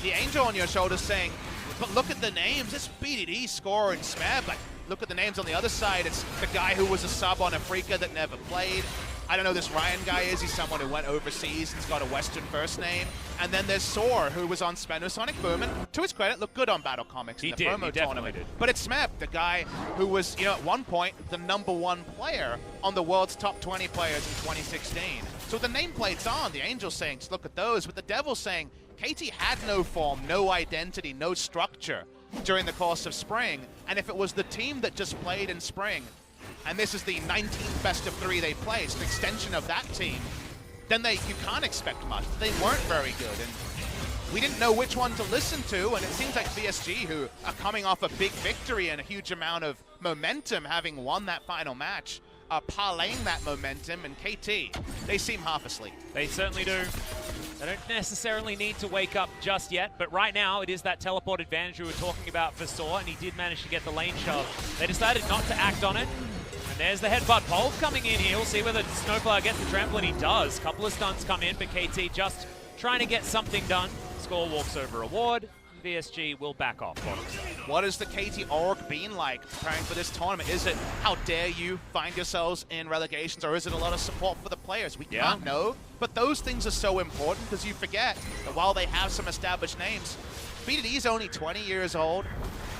The angel on your shoulders saying, but look at the names, it's BDD, Score, and Smeb. But look at the names on the other side. It's the guy who was a sub on a FLICKR that never played. I don't know who this Ryan guy is. He's someone who went overseas and's got a Western first name. And then there's Soar, who was on Sonic Boom, and to his credit, looked good on Battle Comics in the promo tournament. But it's Smeb, the guy who was, you know, at one point the #1 player on the world's top 20 players in 2016. So the nameplate's on, the Angel's saying, just look at those, but the Devil's saying, KT had no form, no identity, no structure during the course of Spring, and if it was the team that just played in Spring, and this is the 19th best of 3 they played, it's an extension of that team, then you can't expect much. They weren't very good, and we didn't know which one to listen to, and it seems like VSG, who are coming off a big victory and a huge amount of momentum, having won that final match, are parlaying that momentum, and KT, they seem half asleep. They certainly do. They don't necessarily need to wake up just yet, but right now it is that teleport advantage we were talking about for Saw, and he did manage to get the lane shove. They decided not to act on it, and there's the headbutt. Pole coming in here. We'll see whether SnowFlower gets the trample, and he does. Couple of stunts come in, but KT just trying to get something done. Score walks over a ward. VSG will back off. What has the KT org been like preparing for this tournament? Is it, how dare you find yourselves in relegations, or is it a lot of support for the players? We can't know, but those things are so important because you forget that while they have some established names, BDD is only 20 years old.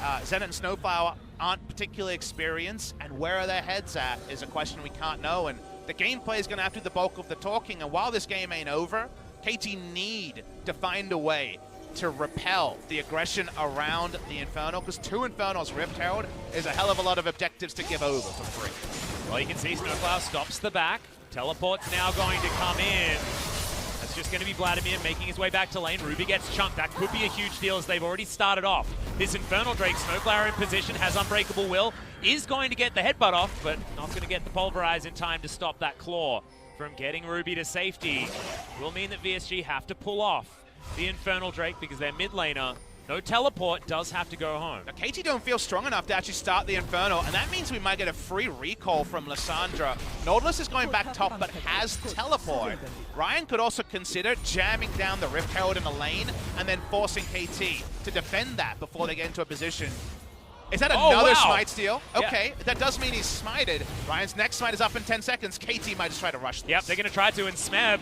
Zenit and SnowFlower aren't particularly experienced, and where are their heads at is a question we can't know, and the gameplay is going to have to do the bulk of the talking, and while this game ain't over, KT need to find a way to repel the aggression around the Inferno, because 2 Infernos Rift Herald is a hell of a lot of objectives to give over for free. Well, you can see SnowFlower stops the back. Teleport's now going to come in. As It's just going to be Vladimir making his way back to lane. Ruby gets chunked. That could be a huge deal as they've already started off. This Infernal Drake, SnowFlower in position, has Unbreakable Will, is going to get the headbutt off, but not going to get the Pulverize in time to stop that Claw from getting Ruby to safety. Will mean that VSG have to pull off the Infernal Drake because their mid laner, no teleport, does have to go home. Now, KT don't feel strong enough to actually start the Infernal, and that means we might get a free recall from Lissandra. Nautilus is going back top, but has teleport. Ryan could also consider jamming down the Rift Herald in the lane and then forcing KT to defend that before they get into a position. Is that another smite steal? Okay, that does mean he's smited. Ryan's next smite is up in 10 seconds. KT might just try to rush this. Yep, they're going to try to, and Smeb,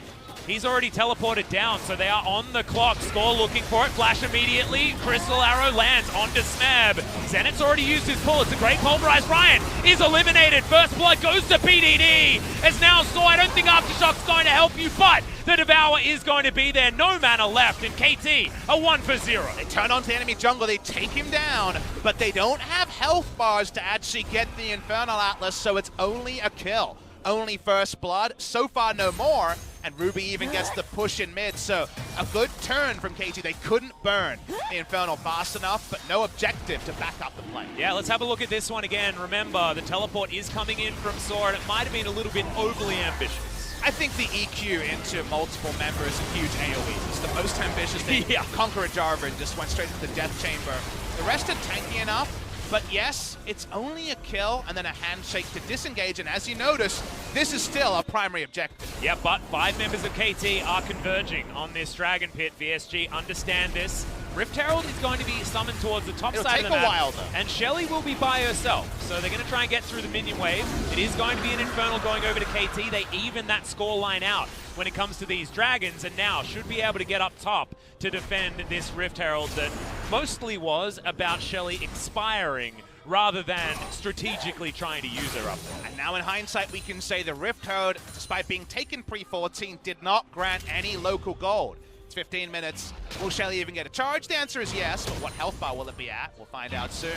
he's already teleported down, so they are on the clock. Score looking for it, flash immediately. Crystal Arrow lands onto Smeb. Zenit's already used his pull. It's a great pulverize. Ryan is eliminated. First blood goes to PDD. As now Saw, I don't think Aftershock's going to help you, but the Devour is going to be there. No mana left, and KT a 1 for 0. They turn onto the enemy jungle, they take him down, but they don't have health bars to actually get the Infernal Atlas, so it's only a kill. Only first blood, so far no more, and Ruby even gets the push in mid, so a good turn from KT. They couldn't burn the Infernal fast enough, but no objective to back up the play. Yeah, let's have a look at this one again. Remember, the teleport is coming in from Saw, and it might have been a little bit overly ambitious. I think the EQ into multiple members and huge AoE is the most ambitious thing. Conqueror Jarvan just went straight into the Death Chamber. The rest are tanky enough, but yes, it's only a kill and then a handshake to disengage, and as you notice, this is still a primary objective. Yeah, but 5 members of KT are converging on this Dragon Pit. VSG understand this. Rift Herald is going to be summoned towards the top side of the map. It'll take a while, though. And Shelly will be by herself, so they're going to try and get through the minion wave. It is going to be an Infernal going over to KT. They even that score line out when it comes to these dragons, and now should be able to get up top to defend this Rift Herald that mostly was about Shelly expiring rather than strategically trying to use her up there. And now in hindsight, we can say the Rift Herald, despite being taken pre-14, did not grant any local gold. 15 minutes. Will Shelly even get a charge? The answer is yes, but what health bar will it be at? We'll find out soon.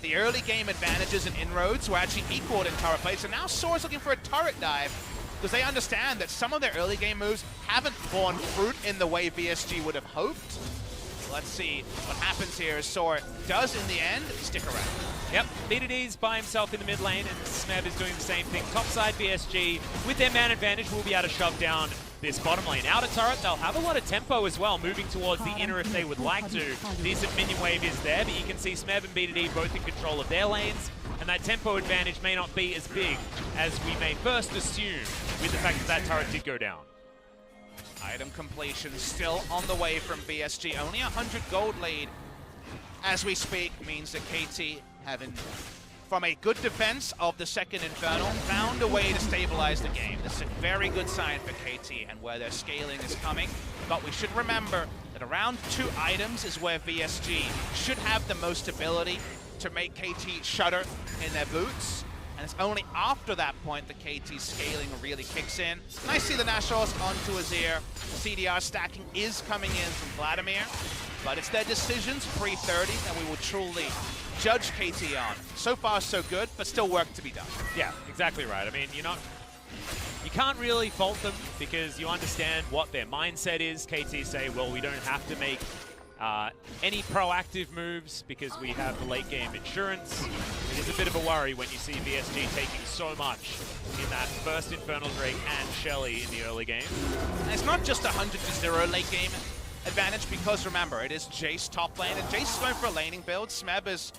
The early game advantages and inroads were actually equaled in turret plates, and now Soar's looking for a turret dive because they understand that some of their early game moves haven't borne fruit in the way VSG would have hoped. So let's see what happens here as Soar does in the end stick around. Yep, BDD's by himself in the mid lane, and Smeb is doing the same thing. Topside VSG, with their man advantage, will be able to shove down this bottom lane. Outer turret, they'll have a lot of tempo as well, moving towards the inner if they would like to. Decent minion wave is there, but you can see Smeb and BDD both in control of their lanes, and that tempo advantage may not be as big as we may first assume with the fact that that turret did go down. Item completion still on the way from VSG. Only 100 gold lead as we speak means that KT, having from a good defense of the second Infernal, found a way to stabilize the game. This is a very good sign for KT and where their scaling is coming. But we should remember that around 2 items is where VSG should have the most ability to make KT shudder in their boots. And it's only after that point that KT's scaling really kicks in. Nice to see the Nashor's onto Azir. CDR stacking is coming in from Vladimir. But it's their decisions pre-30 that we will truly judge KT on. So far, so good, but still work to be done. Yeah, exactly right. I mean, you can't really fault them because you understand what their mindset is. KT say, well, we don't have to make any proactive moves because we have the late game insurance. It is a bit of a worry when you see VSG taking so much in that first Infernal Drake and Shelly in the early game. And it's not just 100-0 late game advantage because remember, it is Jace top lane, and Jace is going for a laning build. Smeb has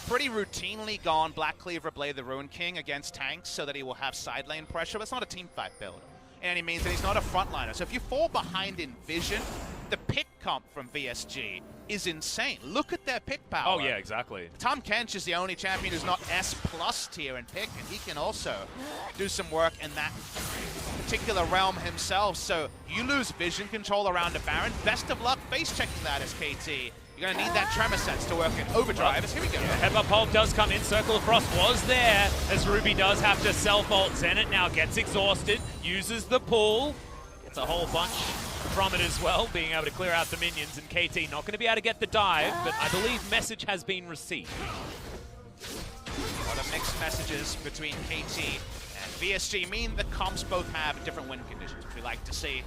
pretty routinely gone Black Cleaver, Blade the Ruin King against tanks so that he will have side lane pressure, but it's not a team fight build. And he means that he's not a frontliner. So if you fall behind in vision, the pick comp from VSG is insane. Look at their pick power. Oh yeah, exactly. Tom Kench is the only champion who's not S+ tier in pick, and he can also do some work in that particular realm himself. So you lose vision control around a Baron. Best of luck face checking that as KT. You're going to need that Tremor Sense to work in overdrive. Here we go. Headbutt Pulp does come in. Circle of Frost was there as Ruby does have to self-ult. Zenit now gets exhausted, uses the pull, gets a whole bunch from it as well, being able to clear out the minions, and KT not going to be able to get the dive, but I believe message has been received. A lot of mixed messages between KT and VSG mean the comps both have different win conditions, which we like to see.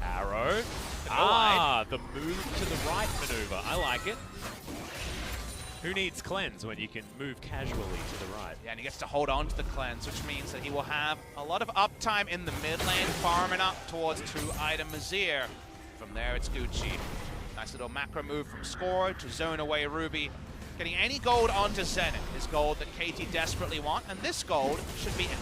Arrow. Ah, the move to the right maneuver. I like it. Who needs cleanse when you can move casually to the right? Yeah, and he gets to hold on to the cleanse, which means that he will have a lot of uptime in the mid lane, farming up towards 2-item Azir. From there, it's Gucci. Nice little macro move from Score to zone away Ruby. Getting any gold onto Zenit is gold that KT desperately want, and this gold should be in it.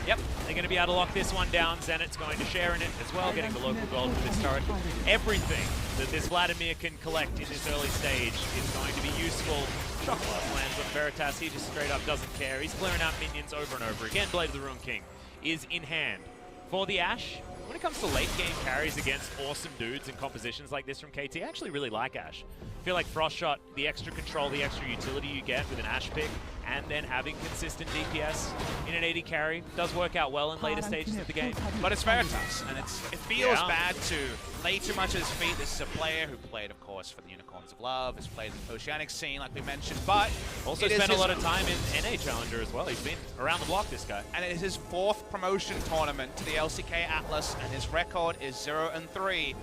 Yep, they're going to be able to lock this one down. Zenit's going to share in it as well, getting the local gold for this turret. Everything that this Vladimir can collect in this early stage is going to be useful. Shock Blast lands on Veritas. He just straight up doesn't care. He's clearing out minions over and over again. Blade of the Ruin King is in hand. For the Ashe, when it comes to late game carries against awesome dudes and compositions like this from KT, I actually really like Ashe. I feel like Frost Shot, the extra control, the extra utility you get with an Ashe pick, and then having consistent DPS in an AD carry does work out well in later stages of the game. But it's Veritas, and it feels bad to lay too much at his feet. This is a player who played, of course, for the Unicorns of Love, has played the Oceanic scene, like we mentioned, but also spent a lot of time in NA Challenger as well. He's been around the block, this guy. And it is his 4th promotion tournament to the LCK Atlas, and his record is 0-3.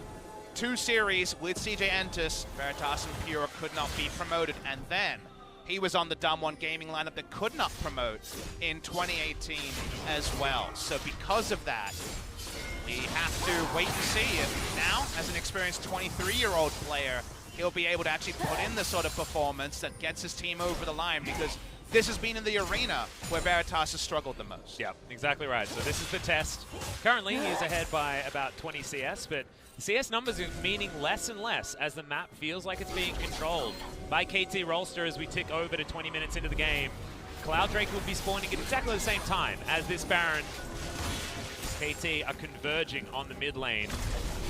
2 series with CJ Entus, Veritas and Pure could not be promoted, and then he was on the Dumb One Gaming lineup that could not promote in 2018 as well. So because of that, we have to wait and see if now, as an experienced 23-year-old player, he'll be able to actually put in the sort of performance that gets his team over the line, because this has been in the arena where Veritas has struggled the most. Yeah, exactly right. So this is the test. Currently, he is ahead by about 20 CS, but CS numbers are meaning less and less as the map feels like it's being controlled by KT Rolster as we tick over to 20 minutes into the game. Cloud Drake will be spawning at exactly the same time as this Baron. KT are converging on the mid lane.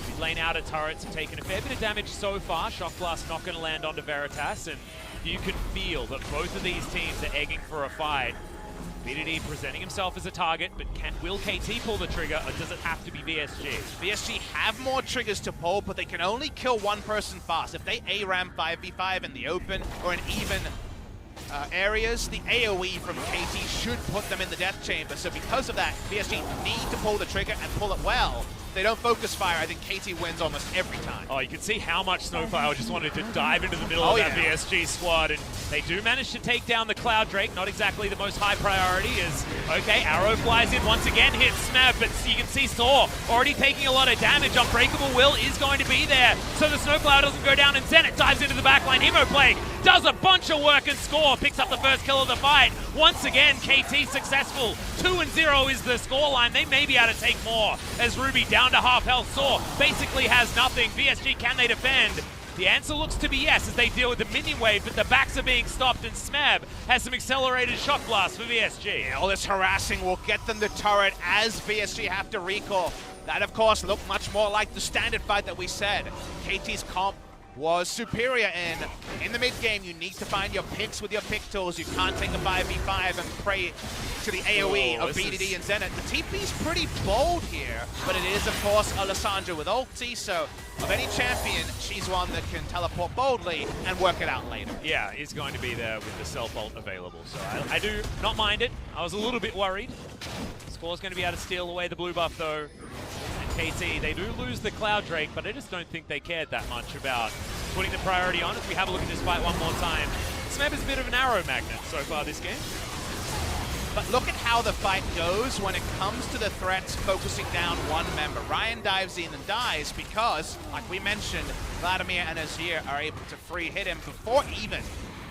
Mid lane outer turrets have taken a fair bit of damage so far. Shock Blast not going to land onto Veritas, and you can feel that both of these teams are egging for a fight. BDD presenting himself as a target, but will KT pull the trigger, or does it have to be VSG? VSG have more triggers to pull, but they can only kill one person fast. If they ARAM 5v5 in the open or in even areas, the AoE from KT should put them in the death chamber. So because of that, VSG need to pull the trigger and pull it well. If they don't focus fire, I think KT wins almost every time. Oh, you can see how much SnowFlower just wanted to dive into the middle of that VSG squad, and they do manage to take down the Cloud Drake. Not exactly the most high priority is, okay, Arrow flies in once again, hits Smeb, but you can see Saw already taking a lot of damage. Unbreakable Will is going to be there, so the SnowFlower doesn't go down, and Zenit dives into the backline. Plague does a bunch of work and Score picks up the first kill of the fight. Once again, KT successful. 2-0 is the scoreline. They may be able to take more as Ruby down to half health. Saw basically has nothing. VSG, can they defend? The answer looks to be yes as they deal with the minion wave, but the backs are being stopped, and Smeb has some accelerated shock blast for VSG. All this harassing will get them the turret as VSG have to recall. That, of course, looked much more like the standard fight that we said. KT's comp was superior in the mid game. You need to find your picks with your pick tools. You can't take a 5v5 and pray to the AoE of BDD and Zenit. The TP's pretty bold here, but it is, of course, Alessandra with ulti, so of any champion, she's one that can teleport boldly and work it out later. Yeah, he's going to be there with the self-ult available, so I do not mind it. I was a little bit worried. Score's going to be able to steal away the blue buff, though. KT, they do lose the Cloud Drake, but I just don't think they cared that much about putting the priority on. If we have a look at this fight one more time, Smeb is a bit of an arrow magnet so far this game. But look at how the fight goes when it comes to the threats focusing down one member. Ryan dives in and dies because, like we mentioned, Vladimir and Azir are able to free hit him before even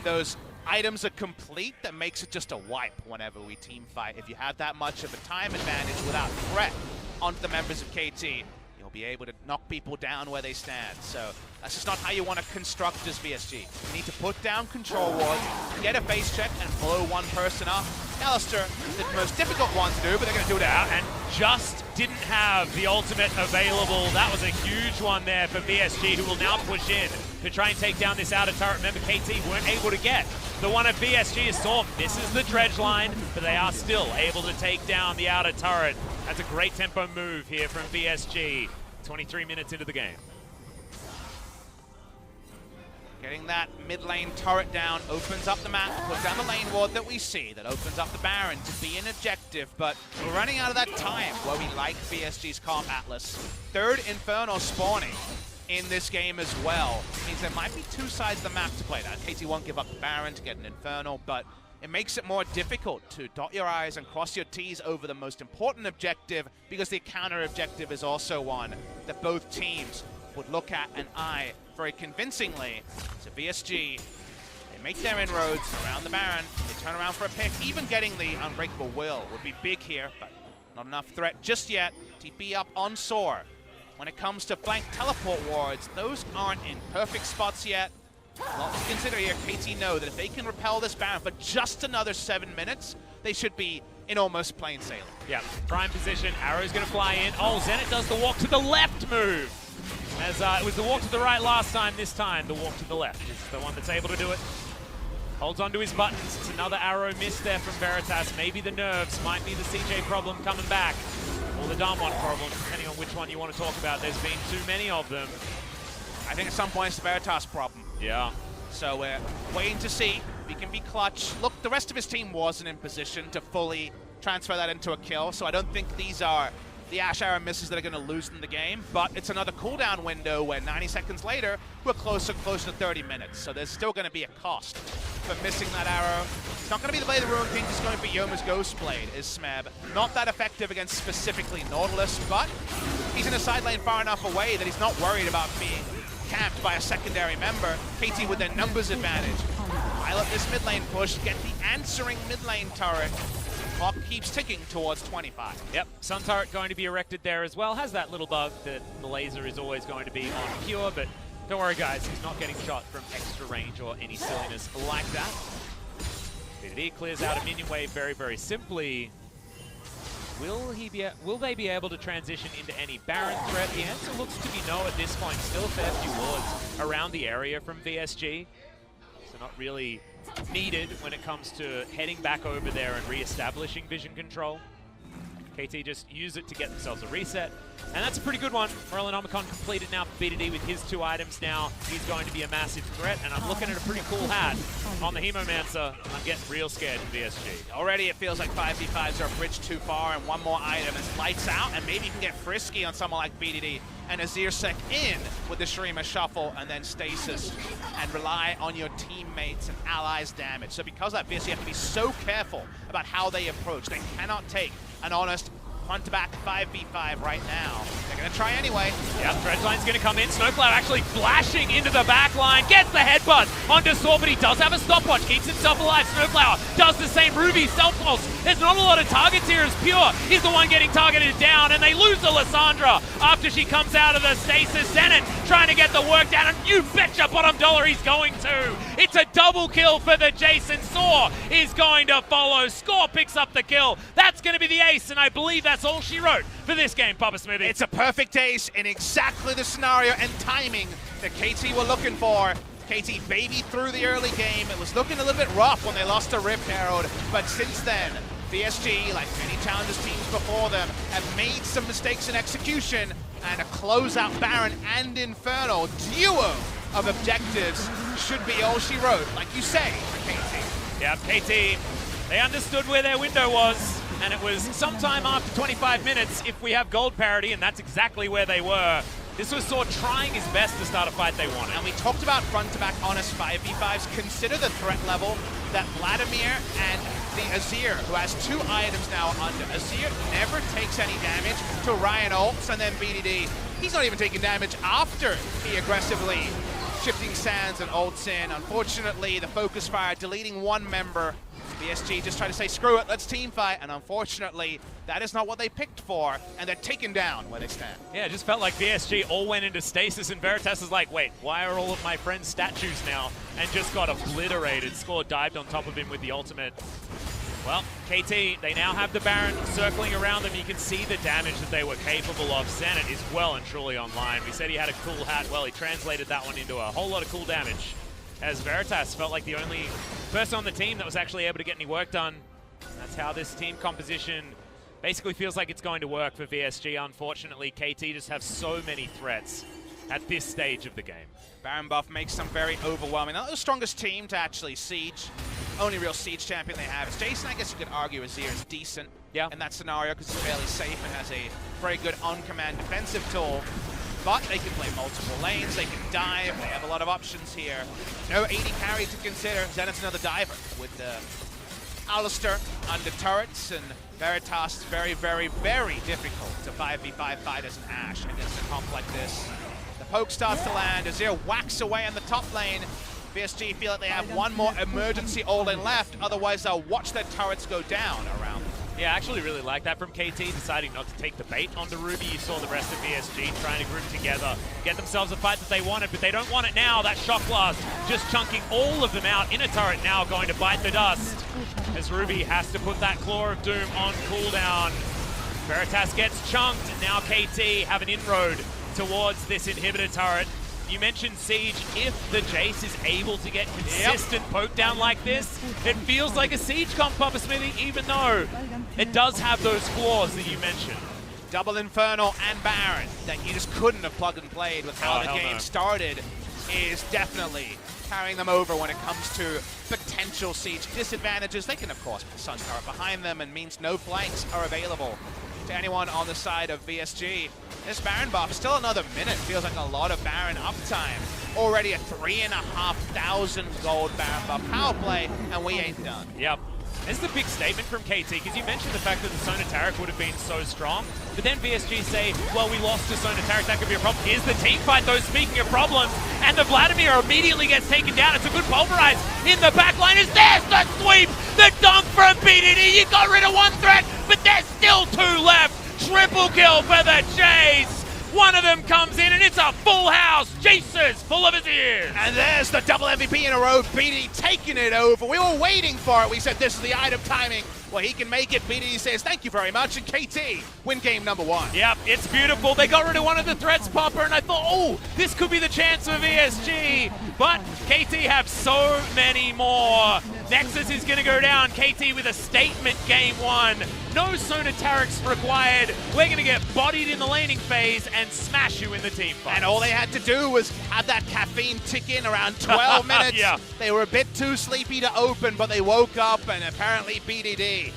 those items are complete. That makes it just a wipe whenever we team fight. If you have that much of a time advantage without threat onto the members of KT, you'll be able to knock people down where they stand. So that's just not how you want to construct as VSG. You need to put down control wards, get a base check, and blow one person up. Alistair, the most difficult one to do, but they're going to do it out. And just didn't have the ultimate available. That was a huge one there for VSG, who will now push in to try and take down this outer turret. Remember, KT weren't able to get the one of VSG is Storm. This is the dredge line, but they are still able to take down the outer turret. That's a great tempo move here from VSG. 23 minutes into the game. Getting that mid lane turret down opens up the map, puts down the lane ward that we see, that opens up the Baron to be an objective, but we're running out of that time where we like VSG's comp Atlas. Third Inferno spawning in this game as well. Means there might be two sides of the map to play that. KT won't give up the Baron to get an Inferno, but it makes it more difficult to dot your I's and cross your T's over the most important objective, because the counter objective is also one that both teams would look at and eye very convincingly. So VSG, they make their inroads around the Baron, they turn around for a pick. Even getting the Unbreakable Will would be big here, but not enough threat just yet. TP up on Soar. When it comes to flank teleport wards, those aren't in perfect spots yet. A lot to consider here. KT know that if they can repel this Baron for just another 7 minutes, they should be in almost plain sailing. Yeah, prime position, Arrow's gonna fly in. Oh, Zenit does the walk to the left move. As it was the walk to the right last time, this time the walk to the left is the one that's able to do it. Holds onto his buttons. It's another arrow miss there from Veritas. Maybe the nerves, might be the CJ problem coming back. Or the Darmon problem, depending on which one you want to talk about. There's been too many of them. I think at some point it's the Veritas problem. Yeah. So we're waiting to see if he can be clutch. Look, the rest of his team wasn't in position to fully transfer that into a kill, so I don't think these are the Ash arrow misses that are going to lose them the game, but it's another cooldown window where 90 seconds later, we're closer to 30 minutes. So there's still going to be a cost for missing that arrow. It's not going to be the Blade of the Ruin King, it's going to be Yoma's Ghost Blade, is Smeb. Not that effective against specifically Nautilus, but he's in a side lane far enough away that he's not worried about being camped by a secondary member. KT with their numbers advantage. Pilot this mid lane push, get the answering mid lane turret. Clock keeps ticking towards 25. Yep, Sun Turret going to be erected there as well. Has that little bug that the laser is always going to be on pure, but don't worry guys, he's not getting shot from extra range or any silliness like that. VD clears out a minion wave very, very simply. Will they be able to transition into any Baron threat? The answer looks to be no at this point. Still a fair few wards around the area from VSG. So not really needed when it comes to heading back over there and re-establishing vision control. KT just use it to get themselves a reset. And that's a pretty good one. Morellonomicon completed now for BDD with his 2 items now. He's going to be a massive threat, and I'm looking at a pretty cool hat on the Hemomancer. I'm getting real scared in VSG. Already it feels like 5v5s are a bridge too far, and one more item is lights out, and maybe you can get frisky on someone like BDD and Azir Sec in with the Shurima Shuffle and then Stasis, and rely on your teammates and allies' damage. So because of that, VSG have to be so careful about how they approach. They cannot take an honest front-to-back 5v5 right now. They're going to try anyway. Yeah, Dredgeline's going to come in. SnowFlower actually flashing into the back line. Gets the headbutt onto Saw, but he does have a stopwatch. Keeps himself alive. SnowFlower does the same. Ruby, self-pulse. There's not a lot of targets here as Pure is the one getting targeted down, and they lose to Lissandra after she comes out of the stasis. Zenit trying to get the work down, and you betcha bottom dollar he's going to. It's a double kill for the Jason. Saw is going to follow. Score picks up the kill. That's going to be the ace, and I believe that's all she wrote for this game, Papa Smithy. It's a perfect ace in exactly the scenario and timing that KT were looking for. KT babied through the early game. It was looking a little bit rough when they lost to Rip Herald, but since then, VSG, like many Challengers teams before them, have made some mistakes in execution, and a closeout Baron and Inferno duo of objectives should be all she wrote, like you say, for KT. Yeah, KT, they understood where their window was, and it was sometime after 25 minutes if we have gold parity, and that's exactly where they were. This was Saw trying his best to start a fight they wanted. And we talked about front-to-back honest 5v5s. Consider the threat level that Vladimir and the Azir, who has 2 items now under. Azir never takes any damage to Ryan ults, and then BDD, he's not even taking damage after he aggressively shifting sands and ults in. Unfortunately, the focus fire deleting 1 member. VSG just try to say, screw it, let's team fight, and unfortunately, that is not what they picked for, and they're taken down where they stand. Yeah, it just felt like VSG all went into stasis, and Veritas is like, wait, why are all of my friends statues now? And just got obliterated. Score dived on top of him with the ultimate. Well, KT, they now have the Baron circling around them. You can see the damage that they were capable of. Zenit is well and truly online. We said he had a cool hat. Well, he translated that one into a whole lot of cool damage, as Veritas felt like the only person on the team that was actually able to get any work done. That's how this team composition basically feels like it's going to work for VSG. Unfortunately, KT just have so many threats at this stage of the game. Baron buff makes them very overwhelming. Not the strongest team to actually siege. Only real siege champion they have is Jason. I guess you could argue Azir is decent in that scenario because he's fairly safe and has a very good on-command defensive tool. But they can play multiple lanes, they can dive, they have a lot of options here. No 80 carry to consider. Zenit's another diver with Alistair under turrets, and Veritas is very, very, very difficult to 5v5 fight as an Ashe against a comp like this. The poke starts to land, Azir whacks away on the top lane. VSG feel like they have one more emergency all-in left, otherwise they'll watch their turrets go down around them. Yeah, I actually really like that from KT, deciding not to take the bait onto Ruby. You saw the rest of VSG trying to group together, get themselves a fight that they wanted, but they don't want it now. That shock blast just chunking all of them out in a turret now, going to bite the dust as Ruby has to put that Claw of Doom on cooldown. Veritas gets chunked, and now KT have an inroad towards this inhibitor turret. You mentioned Siege. If the Jace is able to get consistent poke down like this, it feels like a Siege comp, Papa Smithy, even though it does have those flaws that you mentioned. Double Infernal and Baron that you just couldn't have plugged and played with how the game started is definitely carrying them over when it comes to potential Siege disadvantages. They can, of course, put Sun Turret behind them and means no flanks are available to anyone on the side of VSG. This Baron buff, still another minute. Feels like a lot of Baron uptime. Already a 3,500 gold Baron buff power play, and we ain't done. Yep. This is a big statement from KT, because you mentioned the fact that the Sona Taric would have been so strong, but then VSG say, well, we lost to Sona Taric, that could be a problem. Here's the team fight, though, speaking of problems, and the Vladimir immediately gets taken down. It's a good pulverize in the back line. Is there's the sweep, the dunk from BDD. You got rid of one threat, but there's still two left. Triple kill for the Jace. One of them comes in and it's a full house. Jesus, full of his ears. And there's the double MVP in a row. BD taking it over. We were waiting for it. We said this is the item timing. Well, he can make it. BD says thank you very much. And KT win game number 1. Yep, it's beautiful. They got rid of one of the threats, Popper, and I thought, oh, this could be the chance for VSG. But KT have so many more. Nexus is going to go down. KT with a statement game 1. No Sona Tarics required. We're going to get bodied in the laning phase and smash you in the team fight. And all they had to do was have that caffeine tick in around 12 minutes. Yeah. They were a bit too sleepy to open, but they woke up, and apparently BDD.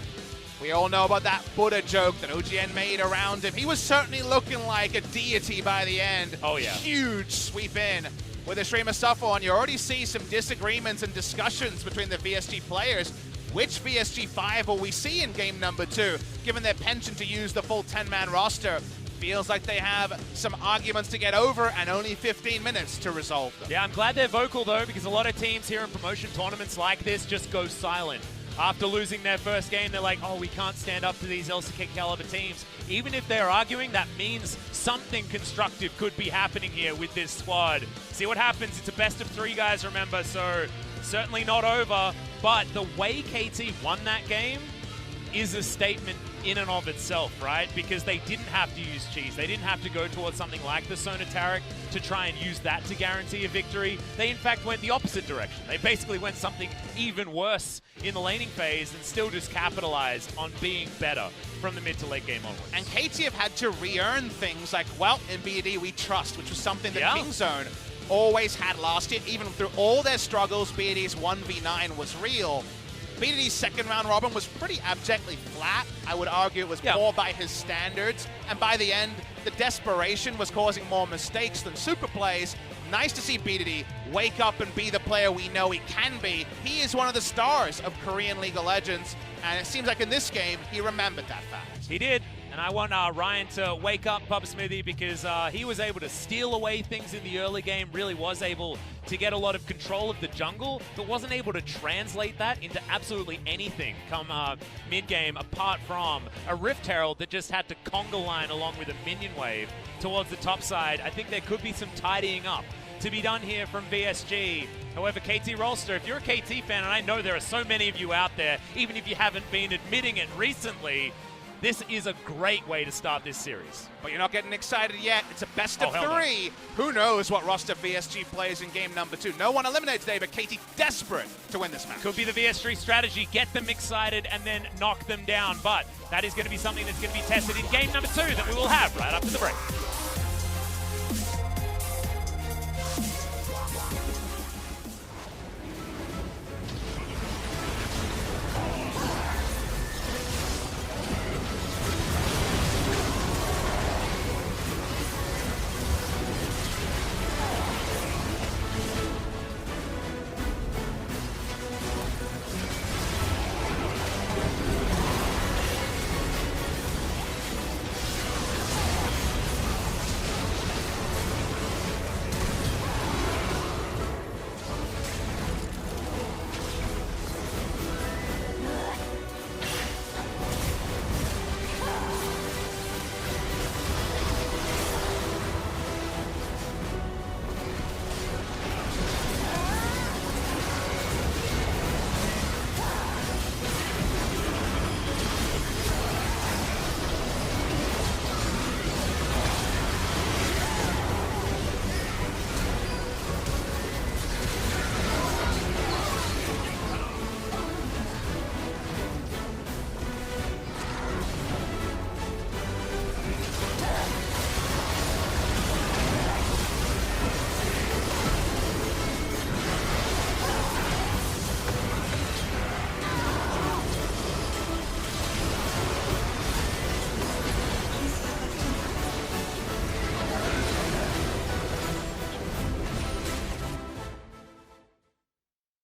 We all know about that Buddha joke that OGN made around him. He was certainly looking like a deity by the end. Oh, yeah. Huge sweep in with a stream of stuff on. You already see some disagreements and discussions between the VSG players. Which VSG 5 will we see in game number 2? Given their penchant to use the full 10-man roster, feels like they have some arguments to get over and only 15 minutes to resolve them. Yeah, I'm glad they're vocal, though, because a lot of teams here in promotion tournaments like this just go silent. After losing their first game, they're like, oh, we can't stand up to these LCK caliber teams. Even if they're arguing, that means something constructive could be happening here with this squad. See what happens. It's a best of 3, guys, remember, so certainly not over. But the way KT won that game is a statement in and of itself, right? Because they didn't have to use cheese. They didn't have to go towards something like the Sona Taric to try and use that to guarantee a victory. They, in fact, went the opposite direction. They basically went something even worse in the laning phase and still just capitalized on being better from the mid to late game onwards. And KT have had to re-earn things like, well, in BD we trust, which was something that Kingzone always had last year. Even through all their struggles, BD's 1v9 was real. BDD's second round robin was pretty abjectly flat. I would argue it was poor by his standards. And by the end, the desperation was causing more mistakes than super plays. Nice to see BDD wake up and be the player we know he can be. He is one of the stars of Korean League of Legends. And it seems like in this game, he remembered that fact. He did. And I want Ryan to wake up, Papa Smithy, because he was able to steal away things in the early game, really was able to get a lot of control of the jungle, but wasn't able to translate that into absolutely anything come mid-game, apart from a Rift Herald that just had to conga line along with a minion wave towards the top side. I think there could be some tidying up to be done here from VSG. However, KT Rolster, if you're a KT fan, and I know there are so many of you out there, even if you haven't been admitting it recently, this is a great way to start this series. But you're not getting excited yet. It's a best of 3. No. Who knows what roster VSG plays in game number 2? No one eliminated today, but KT desperate to win this match. Could be the VSG strategy, get them excited and then knock them down. But that is going to be something that's going to be tested in game number 2 that we will have right after the break.